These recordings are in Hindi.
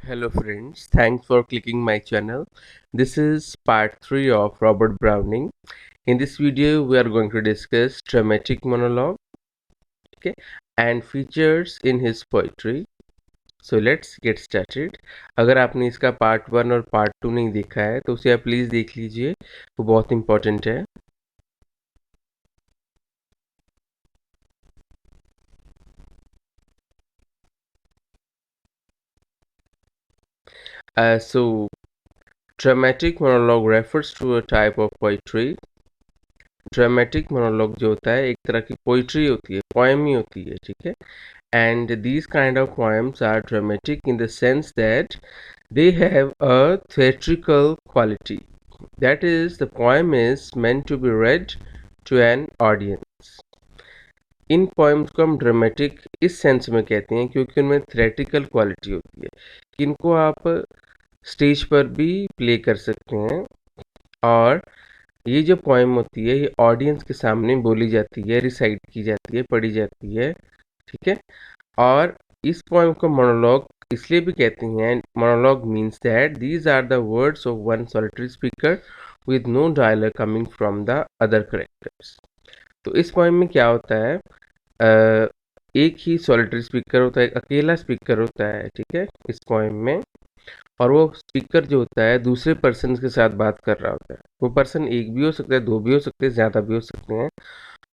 Hello friends, thanks for clicking my channel. This is part 3 of Robert Browning. In this video we are going to discuss dramatic monologue, okay, and features in his poetry. So let's get started. अगर आपने इसका पार्ट 1 और पार्ट 2 नहीं देखा है तो उसे आप प्लीज़ देख लीजिए, वो बहुत इंपॉर्टेंट है. So dramatic monologue refers to a type of poetry. Dramatic monologue जो होता है एक तरह की पोइट्री होती है, पोएम ही होती है, ठीक है. And these kind of poems are dramatic in the sense that they have a theatrical quality. That is, the poem is meant to be read to an audience. In poems को हम ड्रामेटिक इस सेंस में कहते हैं क्योंकि उनमें थ्रेटिकल क्वालिटी होती है कि इनको आप स्टेज पर भी प्ले कर सकते हैं और ये जो पोएम होती है ये ऑडियंस के सामने बोली जाती है, रिसाइट की जाती है, पढ़ी जाती है, ठीक है. और इस पोएम को मोनोलॉग इसलिए भी कहते हैं. Monologue means that these are the words of one solitary speaker with no dialogue coming from the other characters. तो इस पोएम में क्या होता है, एक ही सॉलिटरी स्पीकर होता है, एक अकेला स्पीकर होता है, ठीक है, इस पोएम में. और वो स्पीकर जो होता है दूसरे पर्सन के साथ बात कर रहा होता है. वो पर्सन एक भी हो सकता है, दो भी हो सकते हैं, ज़्यादा भी हो सकते हैं,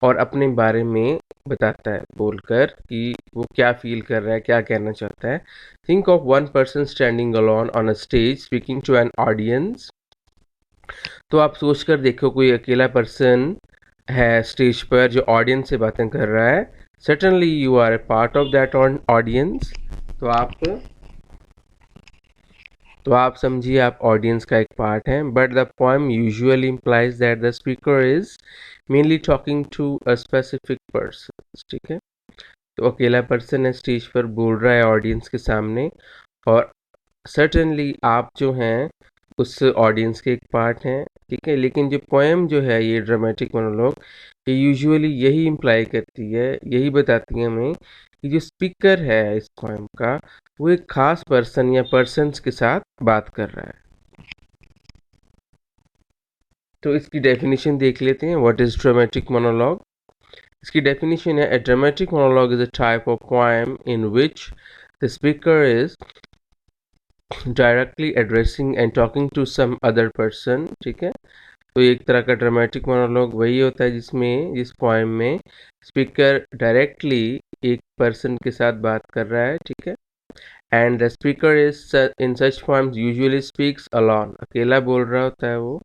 और अपने बारे में बताता है बोलकर कि वो क्या फील कर रहा है, क्या कहना चाहता है. Think of one person standing alone on a stage speaking to an audience. तो आप सोच कर देखो, कोई अकेला पर्सन है स्टेज पर जो ऑडियंस से बातें कर रहा है. Certainly you are a part of that audience. तो आप समझिए आप ऑडियंस का एक पार्ट हैं. But the poem usually implies that the speaker is mainly talking to a specific person, ठीक है. तो अकेला पर्सन है, स्टेज पर बोल रहा है ऑडियंस के सामने, और सर्टेनली आप जो हैं उस ऑडियंस के एक पार्ट हैं, ठीक है. लेकिन जो पोएम जो है ये ड्रामेटिक मोनोलॉग, ये यूजुअली यही इम्प्लाई करती है, यही बताती है हमें कि जो स्पीकर है इस पोएम का वो एक खास पर्सन या पर्सन्स के साथ बात कर रहा है. तो इसकी डेफिनेशन देख लेते हैं. What is dramatic monologue? इसकी डेफिनेशन है, a dramatic monologue is a type of poem in which the speaker is directly addressing and talking to some other person, ठीक है. तो एक तरह का ड्रामेटिक मोनोलॉग वही होता है जिस पोएम में स्पीकर डायरेक्टली एक पर्सन के साथ बात कर रहा है, ठीक है. And the speaker is in such poems usually speaks alone, अकेला बोल रहा होता है वो.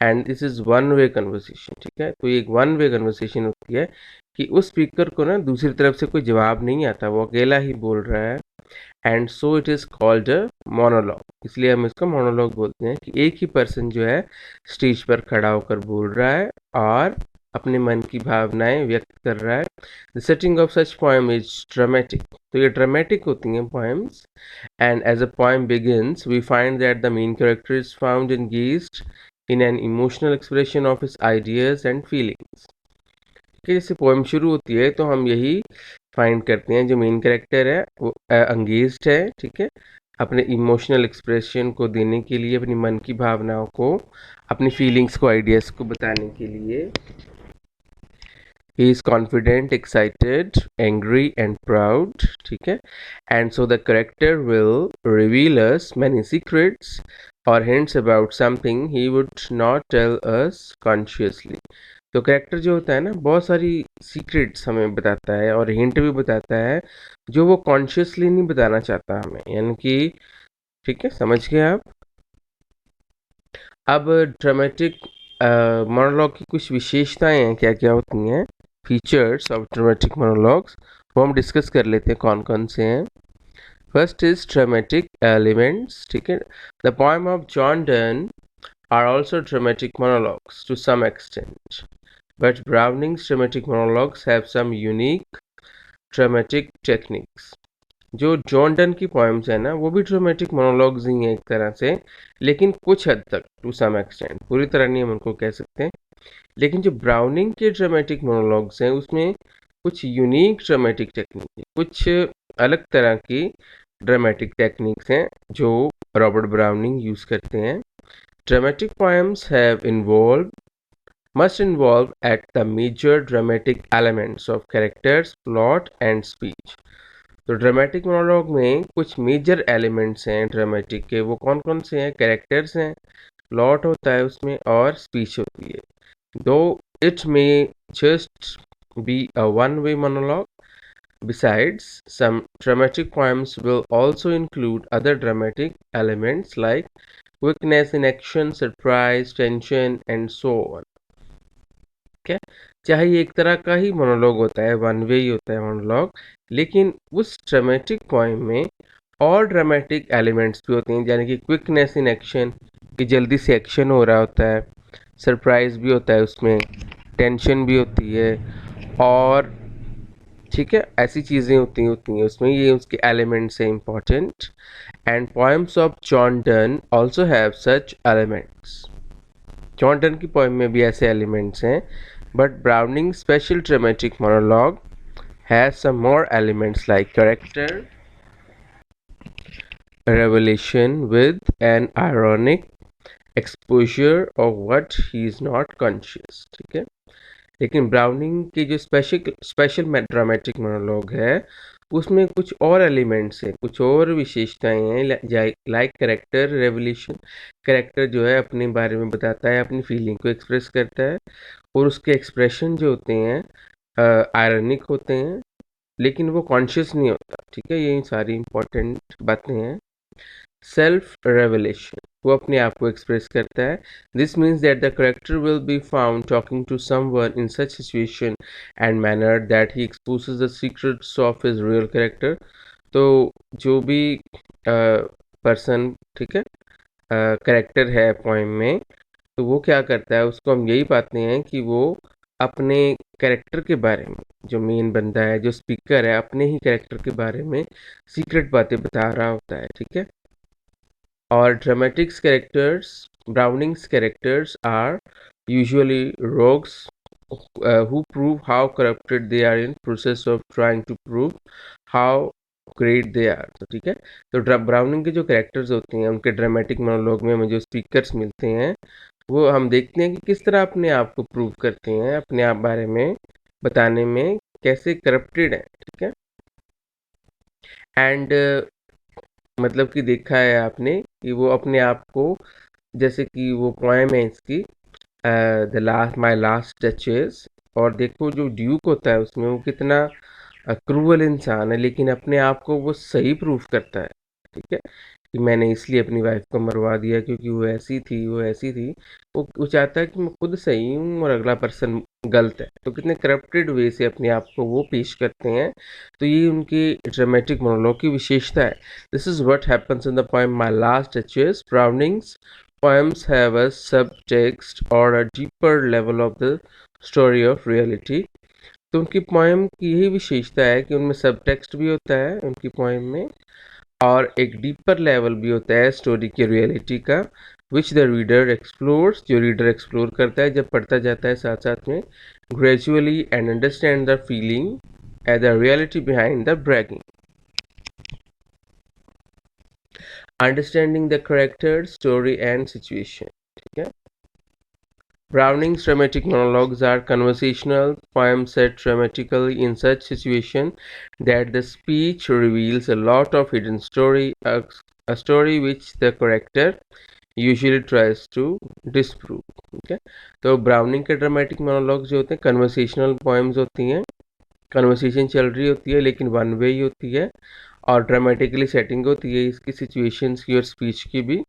And this is one way conversation, ठीक है. तो ये एक वन वे कन्वर्सेशन होती है कि उस स्पीकर को ना दूसरी तरफ से कोई जवाब नहीं आता, वो अकेला ही बोल रहा है. And so it is called a monologue. इसलिए हम इसको मोनोलॉग बोलते हैं कि एक ही पर्सन जो है स्टेज पर खड़ा होकर बोल रहा है और अपने मन की भावनाएं व्यक्त कर रहा है. The setting of such poem is dramatic. तो ये ड्रामेटिक होती हैं poems. And as a poem begins we find that the main character is found engaged in an emotional expression of his ideas and feelings. कि जैसे पोएम शुरू होती है तो हम यही फाइंड करते हैं, जो मेन कैरेक्टर है वो एंगेज्ड है, ठीक है, अपने इमोशनल एक्सप्रेशन को देने के लिए, अपनी मन की भावनाओं को, अपनी फीलिंग्स को, आइडियाज को बताने के लिए. He is confident, excited, angry and proud, ठीक है. And so the character will reveal us many secrets और hints about something he would not tell us consciously. तो कैरेक्टर जो होता है ना बहुत सारी सीक्रेट्स हमें बताता है और हिंट भी बताता है जो वो कॉन्शियसली नहीं बताना चाहता हमें, यानी कि, ठीक है, समझ गए आप. अब ड्रामेटिक मोनोलॉग की कुछ विशेषताएं हैं, क्या क्या होती हैं, फीचर्स ऑफ ड्रामेटिक मोनोलॉग्स, वो हम डिस्कस कर लेते हैं कौन कौन से हैं. फर्स्ट इज ड्रामेटिक एलिमेंट्स, ठीक है. The poem of John Donne are also dramatic monologues to some extent, but Browning's dramatic monologues have some unique dramatic techniques. जो जॉन डन की पोएम्स है ना वो भी ड्रामेटिक मोनोलॉग्स ही हैं एक तरह से, लेकिन कुछ हद तक, टू सम एक्सटेंट, पूरी तरह नहीं हम उनको कह सकते. लेकिन जो ब्राउनिंग के ड्रामेटिक मोनोलॉग्स हैं उसमें कुछ यूनिक ड्रामेटिक टेक्निक है, कुछ अलग तरह की ड्रामेटिक टेक्निक्स हैं जो रॉबर्ट ब्राउनिंग यूज़ करते हैं। Dramatic poems have must involve at the major dramatic elements of characters, plot and speech। तो ड्रामेटिक मोनोलॉग में कुछ मेजर एलिमेंट्स हैं ड्रामेटिक के, वो कौन कौन से हैं? कैरेक्टर्स हैं, प्लॉट होता है उसमें और स्पीच होती है। दो it may just be a one way monologue, besides some dramatic poems will also include other dramatic elements like quickness in action, surprise, tension and so on। क्या चाहे ये एक तरह का ही मोनोलॉग होता है, वन वे ही होता है मोनोलॉग, लेकिन उस ड्रामेटिक पोएम में और ड्रामेटिक एलिमेंट्स भी होते हैं, यानी कि क्विकनेस इन एक्शन, कि जल्दी से एक्शन हो रहा होता है, सरप्राइज भी होता है उसमें, टेंशन भी होती है, और ठीक है ऐसी चीज़ें होती हैं उसमें, ये उसके एलिमेंट्स हैं important. And poems of John Donne also have such elements. John Donne की पोएम में भी ऐसे एलिमेंट्स हैं, but Browning's special dramatic monologue has some more elements like character revelation with an ironic exposure of what he is not conscious। ठीक है, लेकिन ब्राउनिंग की जो स्पेशल ड्रामेटिक मोनोलॉग है उसमें कुछ और एलिमेंट्स हैं, कुछ और विशेषताएं हैं, लाइक कैरेक्टर रेवलेशन। कैरेक्टर जो है अपने बारे में बताता है, अपनी फीलिंग को एक्सप्रेस करता है, और उसके एक्सप्रेशन जो होते हैं आयरनिक होते हैं, लेकिन वो कॉन्शियस नहीं होता। ठीक है, ये सारी इंपॉर्टेंट बातें हैं। सेल्फ रेवलेशन, वो अपने आप को एक्सप्रेस करता है। This means that the character will be found talking to someone in such situation and manner that he exposes the secrets of his real character. तो जो भी पर्सन, ठीक है, कैरेक्टर है पोएम में, तो वो क्या करता है, उसको हम यही पाते हैं कि वो अपने कैरेक्टर के बारे में, जो मेन बंदा है, जो स्पीकर है, अपने ही कैरेक्टर के बारे में सीक्रेट बातें बता रहा होता है। ठीक है, और dramatics characters, Browning's characters are usually rogues who prove how corrupted they are in process of trying to prove how great they are. तो ठीक है, तो ब्राउनिंग के जो कैरेक्टर्स होते हैं उनके ड्रामेटिक मोनोलॉग में हमें जो स्पीकर्स मिलते हैं, वो हम देखते हैं कि किस तरह अपने आप को प्रूव करते हैं, अपने आप बारे में बताने में कैसे करप्टेड है। ठीक है, एंड मतलब कि देखा है आपने कि वो अपने आप को, जैसे कि वो पोएम है इसकी the last my Last duchess, और देखो जो ड्यूक होता है उसमें वो कितना क्रूअल इंसान है, लेकिन अपने आप को वो सही प्रूफ करता है। ठीक है, कि मैंने इसलिए अपनी वाइफ को मरवा दिया क्योंकि वो ऐसी थी, वो ऐसी थी। वो चाहता है कि मैं खुद सही हूँ और अगला पर्सन गलत है। तो कितने करप्टेड वे से अपने आप को वो पेश करते हैं। तो ये उनकी ड्रामेटिक मोनोलॉग की विशेषता है। This is what happens in the poem my last duchess. Browning's poems have a subtext or a deeper level of the story of reality। तो उनकी पोएम की यही विशेषता है कि उनमें सब टेक्स्ट भी होता है उनकी पोएम में, और एक डीपर लेवल भी होता है स्टोरी की रियलिटी का, विच द रीडर एक्सप्लोर्स, जो रीडर एक्सप्लोर करता है जब पढ़ता जाता है साथ साथ में, gradually and understand the feeling and the reality behind the bragging. Understanding the character, story and situation. ठीक है, Browning's dramatic monologues are conversational poems set dramatically in such situation that the speech reveals a lot of hidden story, a story which the character usually tries to disprove। ठीक है, तो ब्राउनिंग के ड्रामेटिक मोनोलॉग्स जो होते हैं कन्वर्सेशनल पोएम्स होती हैं, कन्वर्सेशन चल रही होती है लेकिन वन वे ही होती है, और ड्रामेटिकली सेटिंग होती है इसकी सिचुएशंस की और स्पीच की भी,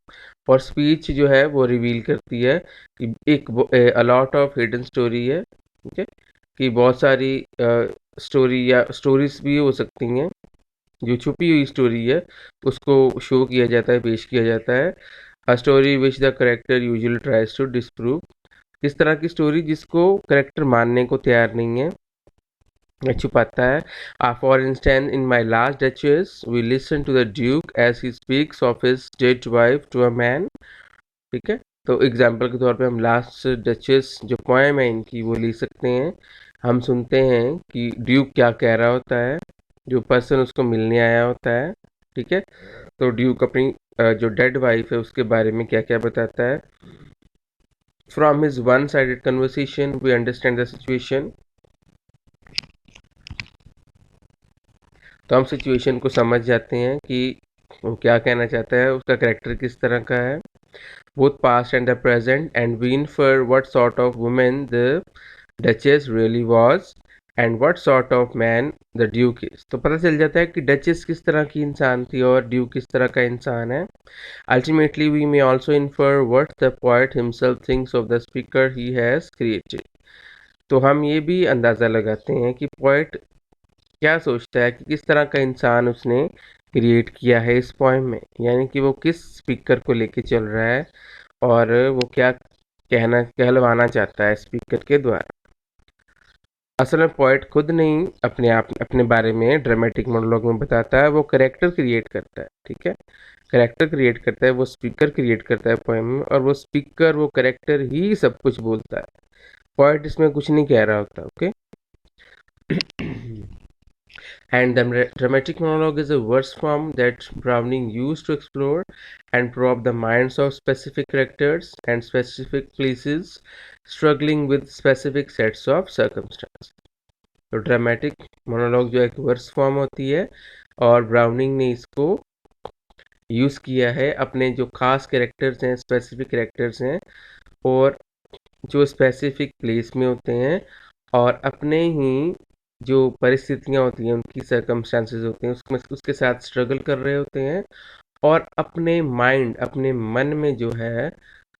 और स्पीच जो है वो रिवील करती है कि एक अलॉट ऑफ हिडन स्टोरी है। ठीक है, कि बहुत सारी स्टोरी या स्टोरीज भी हो सकती हैं, जो छुपी हुई स्टोरी है उसको शो किया जाता है, पेश किया जाता है। A story which the character usually tries to disprove, किस तरह की स्टोरी जिसको करेक्टर मानने को तैयार नहीं है, छुपाता है। For instance in My Last Duchess we listen to the duke as he speaks of his dead wife to a man. ठीक है, तो एग्जाम्पल के तौर पे हम लास्ट डचेस जो पोएम है इनकी वो ले सकते हैं। हम सुनते हैं कि ड्यूक क्या कह रहा होता है, जो पर्सन उसको मिलने आया होता है, ठीक है। तो ड्यूक अपनी जो डेड वाइफ है उसके बारे में क्या क्या बताता है। From his one sided conversation we understand the situation. तो हम सिचुएशन को समझ जाते हैं कि वो क्या कहना चाहता है, उसका कैरेक्टर किस तरह का है, both past and the present, and we infer what sort of woman the Duchess really was and what sort of man the Duke is। तो पता चल जाता है कि डचेस किस तरह की इंसान थी और ड्यूक किस तरह का इंसान है। Ultimately we may also infer what the poet himself thinks of the speaker he has created। तो हम ये भी अंदाज़ा लगाते हैं कि पोएट क्या सोचता है कि किस तरह का इंसान उसने क्रिएट किया है इस पोएम में, यानी कि वो किस स्पीकर को लेके चल रहा है और वो क्या कहलवाना चाहता है स्पीकर के द्वारा। असल में पोएट खुद नहीं अपने बारे में ड्रामेटिक मोनोलॉग में बताता है, वो कैरेक्टर क्रिएट करता है। ठीक है, कैरेक्टर क्रिएट करता है, वो स्पीकर क्रिएट करता है पोएम में, और वो स्पीकर वो कैरेक्टर ही सब कुछ बोलता है, पोएट इसमें कुछ नहीं कह रहा होता। Okay And the dramatic monologue is a verse form that Browning used to explore and probe the minds of specific characters and specific places struggling with specific sets of circumstances। तो ड्रामेटिक मोनोलॉग जो एक वर्स फॉर्म होती है और ब्राउनिंग ने इसको यूज़ किया है अपने जो खास कैरेक्टर्स हैं, स्पेसिफिक कैरेक्टर्स हैं, और जो स्पेसिफिक प्लेस में होते हैं और अपने ही जो परिस्थितियाँ होती हैं, उनकी सर्कमस्टांसेस होते हैं, उसके साथ स्ट्रगल कर रहे होते हैं और अपने माइंड, अपने मन में जो है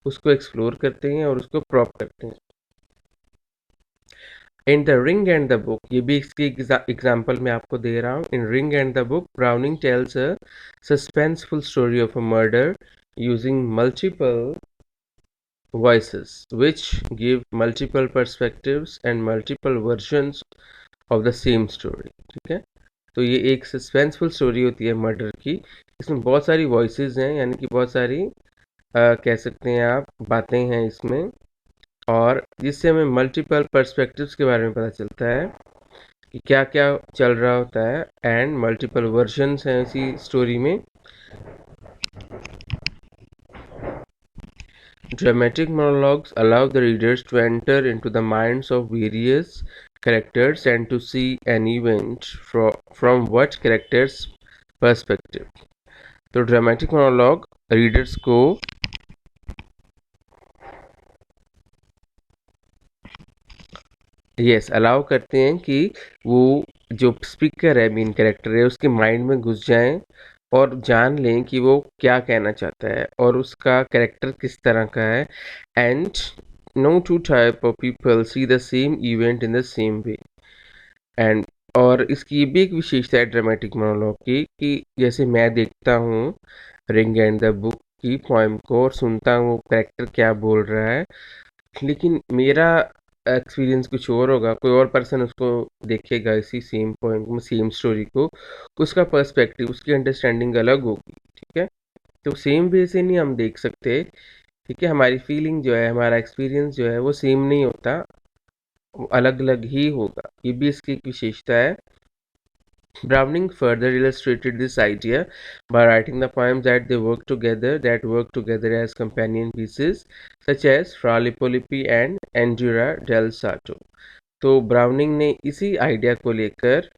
उसको एक्सप्लोर करते हैं और उसको प्रॉप करते हैं। In the ring and the book, ये भी इसकी एग्जाम्पल मैं आपको दे रहा हूँ। In ring and the book browning tales a suspenseful story of a murder using multiple voices which give multiple perspectives and multiple versions of the same story। ठीक है, तो ये एक सस्पेंसफुल स्टोरी होती है मर्डर की, इसमें बहुत सारी वॉइसेस हैं, यानी कि बहुत सारी कह सकते हैं आप बातें हैं इसमें, और जिससे हमें मल्टीपल पर्सपेक्टिव्स के बारे में पता चलता है कि क्या क्या चल रहा होता है, एंड मल्टीपल वर्जन्स हैं इसी स्टोरी में। Dramatic monologues allow the readers to enter into the minds of various characters and to see an event from what character's perspective। तो ड्रामेटिक मोनोलॉग रीडर्स को अलाउ करते हैं कि वो जो स्पीकर है, मेन कैरेक्टर है, उसके माइंड में घुस जाएं और जान लें कि वो क्या कहना चाहता है और उसका कैरेक्टर किस तरह का है। And no two type of people see the same event in the same way. And और इसकी भी एक विशेषता है ड्रामेटिक मोनोलॉग की कि जैसे मैं देखता हूँ रिंग एंड द बुक की पोएम को और सुनता हूँ कैरेक्टर क्या बोल रहा है, लेकिन मेरा एक्सपीरियंस कुछ और होगा, कोई और पर्सन उसको देखेगा इसी सेम पॉइंट में, सेम स्टोरी को, उसका पर्सपेक्टिव, उसकी अंडरस्टैंडिंग अलग होगी। ठीक है, तो सेम वे से नहीं हम देख सकते। ठीक है, हमारी फीलिंग जो है, हमारा एक्सपीरियंस जो है वो सेम नहीं होता, वो अलग अलग ही होगा, ये भी इसकी एक विशेषता है। Browning further illustrated this idea by writing the poems that work together as companion pieces, such as Fra Lippo and Endura del Sarto। तो ब्राउनिंग ने इसी आइडिया को लेकर,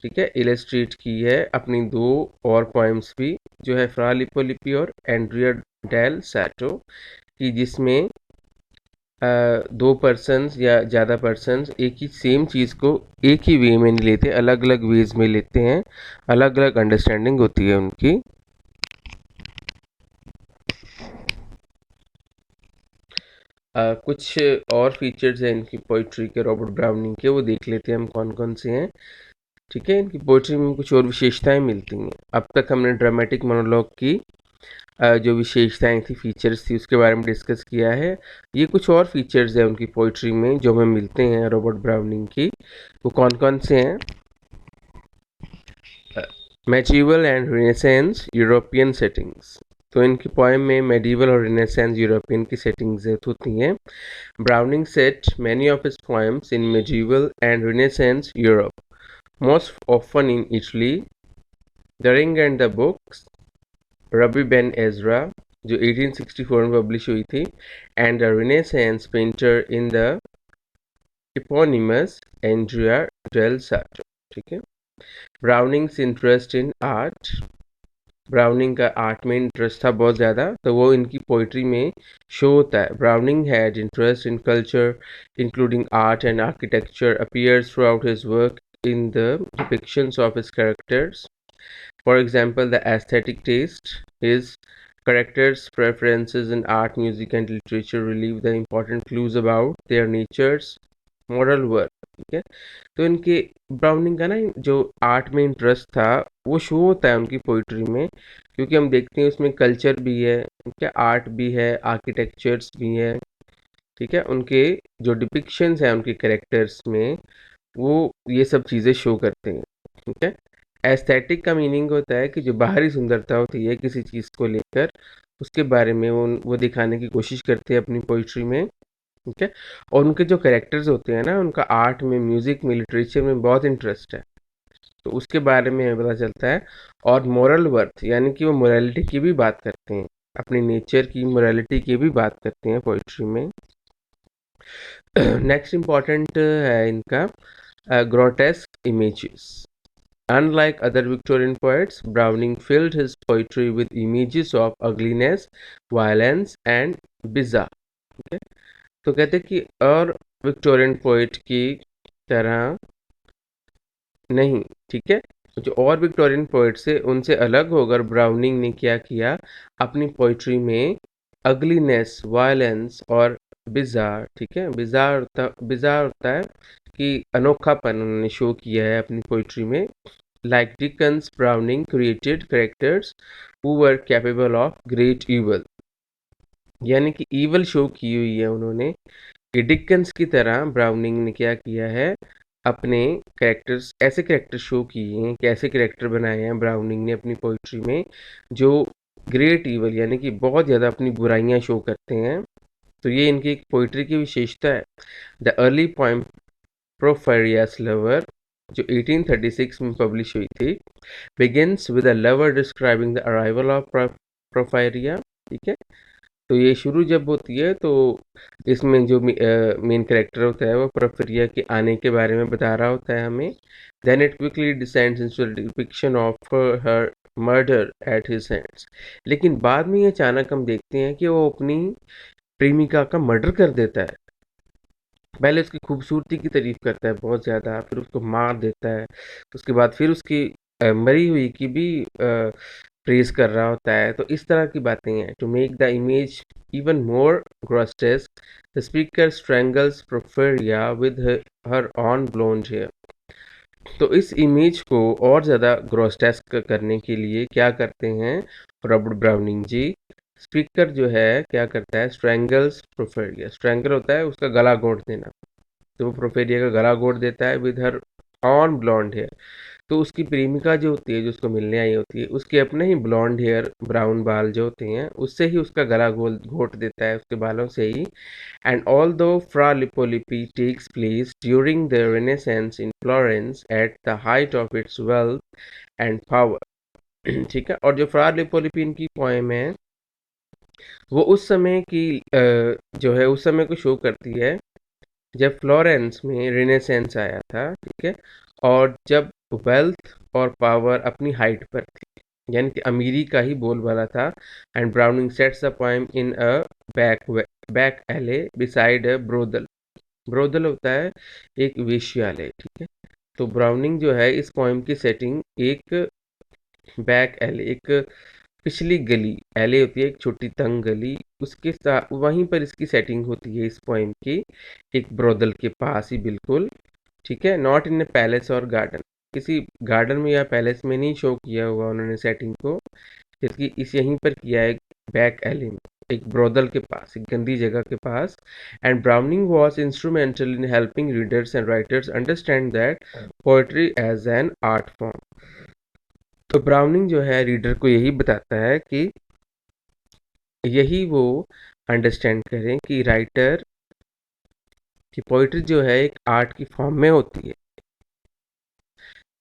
ठीक है, इलस्ट्रेट की है अपनी दो और पोएम्स भी, जो है फ्रा लिपोलिपी और एंड्रिया डेल सैटो की, जिसमें दो पर्सन्स या ज़्यादा पर्सन्स एक ही सेम चीज़ को एक ही वे में नहीं लेते, अलग अलग वेज में लेते हैं, अलग अलग अंडरस्टैंडिंग होती है उनकी। कुछ और फीचर्स हैं इनकी पोइट्री के, रॉबर्ट ब्राउनिंग के, वो देख लेते हैं हम कौन कौन से हैं। ठीक है, इनकी पोइट्री में कुछ और विशेषताएं मिलती हैं। अब तक हमने ड्रामेटिक मोनोलॉग की जो विशेषताएं थी, फीचर्स थी, उसके बारे में डिस्कस किया है। ये कुछ और फीचर्स हैं उनकी पोइट्री में जो हमें मिलते हैं रॉबर्ट ब्राउनिंग की, वो कौन कौन से हैं। Medieval and renaissance European settings, तो इनकी पोएम में मेडिवल और रिनेसेंस यूरोपियन की सेटिंग्स होती हैं। Browning set many of his poems in medieval and Renaissance Europe, most often in Italy the ring and the books, Rabbi Ben Ezra, जो 1864 में पब्लिश हुई थी, and the Renaissance painter in the eponymous Andrea del Sarto. ठीक है। Browning's interest in art, Browning का आर्ट में इंटरेस्ट था बहुत ज़्यादा, तो वो इनकी पोइट्री में शो होता है। Browning had interest in culture including art and architecture appears throughout his work in the depictions of his characters. For example, the aesthetic taste, his characters' preferences in art, music, and literature relieve the important clues about their natures, moral work. ठीक है। तो इनके ब्राउनिंग का ना जो आर्ट में इंटरेस्ट था वो शो होता है उनकी पोइट्री में, क्योंकि हम देखते हैं उसमें कल्चर भी है, ठीक है, आर्ट भी है, आर्किटेक्चर्स भी है। ठीक है। उनके जो डिपिक्शंस हैं उनके कैरेक्टर्स में वो ये सब चीज़ें शो करते हैं। ठीक है। एस्थेटिक का मीनिंग होता है कि जो बाहरी सुंदरता होती है किसी चीज़ को लेकर, उसके बारे में वो दिखाने की कोशिश करते हैं अपनी पोइट्री में। ठीक है। और उनके जो कैरेक्टर्स होते हैं ना, उनका आर्ट में, म्यूज़िक में, लिटरेचर में बहुत इंटरेस्ट है, तो उसके बारे में हमें पता चलता है। और मोरल वर्थ यानी कि वो मोरालिटी की भी बात करते हैं, अपनी नेचर की मोरालिटी की भी बात करते हैं पोइट्री में। नेक्स्ट इम्पॉर्टेंट है इनका grotesque images. Unlike other Victorian poets, Browning filled his poetry with images of ugliness, violence, and bizarre. Okay? तो कहते कि और विक्टोरियन पोइट की तरह नहीं। ठीक है। जो और विक्टोरियन पोइट से उनसे अलग होकर ब्राउनिंग ने क्या किया, अपनी पोइट्री में अगलीनेस, वायलेंस और बिजार, ठीक है, बिजार होता है कि अनोखापन उन्होंने शो किया है अपनी पोइट्री में। Like Dickens, browning created characters who were capable of great evil, यानी कि ईवल शो की हुई है उन्होंने। कि डिकन्स की तरह ब्राउनिंग ने क्या किया है, अपने कैरेक्टर्स, ऐसे कैरेक्टर शो किए हैं, कैसे कैरेक्टर बनाए हैं ब्राउनिंग ने अपनी पोइट्री में, जो ग्रेट ईवल यानी कि बहुत ज़्यादा अपनी बुराइयां शो करते हैं। तो ये इनकी एक पोइट्री की विशेषता है। The early poem Porphyria's lover, जो 1836 में पब्लिश हुई थी, begins with a lover describing the arrival of Porphyria. ठीक है। तो ये शुरू जब होती है तो इसमें जो मेन कैरेक्टर होता है वो प्रोफेरिया के आने के बारे में बता रहा होता है हमें। Then it quickly descends into the depiction of her murder at his hands. लेकिन बाद में ये अचानक हम देखते हैं कि वो अपनी प्रेमिका का मर्डर कर देता है। पहले उसकी खूबसूरती की तारीफ करता है बहुत ज़्यादा, फिर उसको मार देता है, उसके बाद फिर उसकी मरी हुई की भी प्रेज कर रहा होता है। तो इस तरह की बातें हैं। To make the image even more grotesque, the speaker strangles Porphyria with her own blonde hair. तो इस इमेज को और ज़्यादा ग्रॉस्टेस्क करने के लिए क्या करते हैं रॉबर्ट ब्राउनिंग जी, स्पीकर जो है क्या करता है, स्ट्रैंगल्स प्रोफेरिया, स्ट्रैंगल होता है उसका गला घोंट देना, तो वो प्रोफेरिया का गला घोंट देता है with her own blonde hair. तो उसकी प्रेमिका जो होती है, जो उसको मिलने आई होती है, उसके अपने ही ब्लॉन्ड हेयर, ब्राउन बाल जो होते हैं, उससे ही उसका गला घोट देता है, उसके बालों से ही। And although Fra Lippo Lippi takes place during the Renaissance in Florence at the height of its wealth and power. ठीक है। और जो फ्रा लिपोलिपि इनकी पोएम है वो उस समय की जो है उस समय को शो करती है जब फ्लोरेंस में रेनेसेंस आया था। ठीक है। और जब वेल्थ और पावर अपनी हाइट पर थी, यानी कि अमीरी का ही बोलबाला था। And browning sets the poem in a back एले बिसाइड अ ब्रोदल। ब्रोदल होता है एक वेश्यालय। ठीक है। तो ब्राउनिंग जो है इस पोएम की सेटिंग एक बैक एले, एक पिछली गली, एले होती है एक छोटी तंग गली, उसके साथ वहीं पर इसकी सेटिंग होती है इस पोएम की, एक ब्रोदल के पास ही बिल्कुल। ठीक है। नॉट इन ए पैलेस और गार्डन, किसी गार्डन में या पैलेस में नहीं शो किया हुआ उन्होंने सेटिंग को, जबकि इस यहीं पर किया है बैक एले में, एक ब्रोदल के पास, एक गंदी जगह के पास। And Browning was instrumental in helping readers and writers understand that poetry as an art form. तो ब्राउनिंग जो है रीडर को यही बताता है कि यही वो अंडरस्टैंड करें कि राइटर की पोइट्री जो है एक आर्ट की फॉर्म में होती है।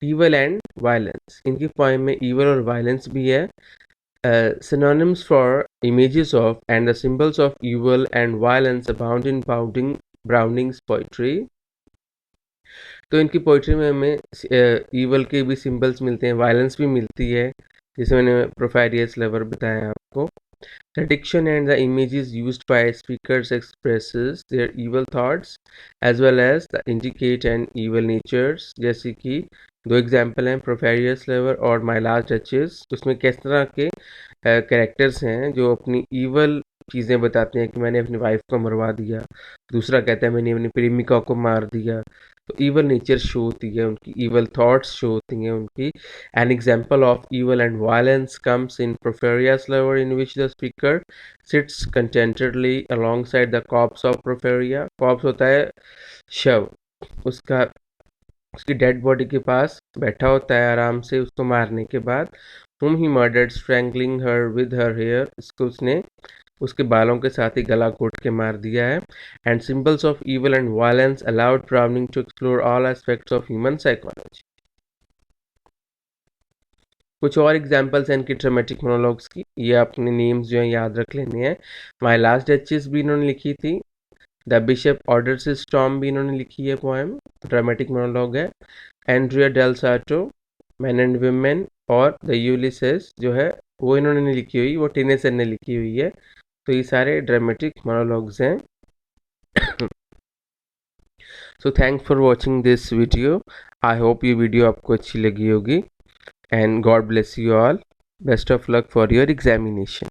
ईवल एंड वायलेंस, इनकी पोएम में ईवल और वायलेंस भी है. Synonyms for images of and the symbols of evil and violence abound in Browning's poetry. तो इनकी पोइट्री में हमें ईवल के भी सिंबल्स मिलते हैं, वायलेंस भी मिलती है, जैसे मैंने प्रोफेरियस लवर बताया आपको. The diction and the images used by speakers expresses their evil thoughts as well as the indicate and evil natures. जैसे कि दो एग्जाम्पल हैं, प्रोफेरियस लेवर और माई लास्ट डचेस. उसमें किस तरह के कैरेक्टर्स हैं जो अपनी ईवल चीज़ें बताते हैं कि मैंने अपनी वाइफ को मरवा दिया, दूसरा कहता है मैंने अपनी प्रेमिका को मार दिया. तो ईवल नेचर शो होती है उनकी, ईवल थॉट्स शो होती हैं उनकी. An example of evil and violence comes in Porphyria's lover in which the speaker sits contentedly alongside the corpse of Porphyria. Corpse होता है शव, उसकी डेड बॉडी के पास बैठा होता है आराम से उसको मारने के बाद. whom he murdered strangling her with her hair, इसको उसने उसके बालों के साथ ही गला घोट के मार दिया है. And symbols of evil and violence allowed Browning to explore all aspects of human psychology. कुछ और एग्जांपल्स हैं इनकी ड्रामेटिक मोनोलॉग्स की, ये अपने नेम्स जो हैं याद रख लेने हैं. माई लास्ट डचेस भी इन्होंने लिखी थी. The bishop orders his storm भी इन्होंने लिखी है, पोएम ड्रामेटिक मोनोलॉग है. Andrea del Sarto, man and women, और द यूलिसेस जो है वो इन्होंने नहीं लिखी हुई, वो टेनिसन ने लिखी हुई है. तो ये सारे ड्रामेटिक मोनोलॉग्स हैं. So thanks for watching this video. I hope ये वीडियो आपको अच्छी लगी होगी. And God bless you all. Best of luck for your examination.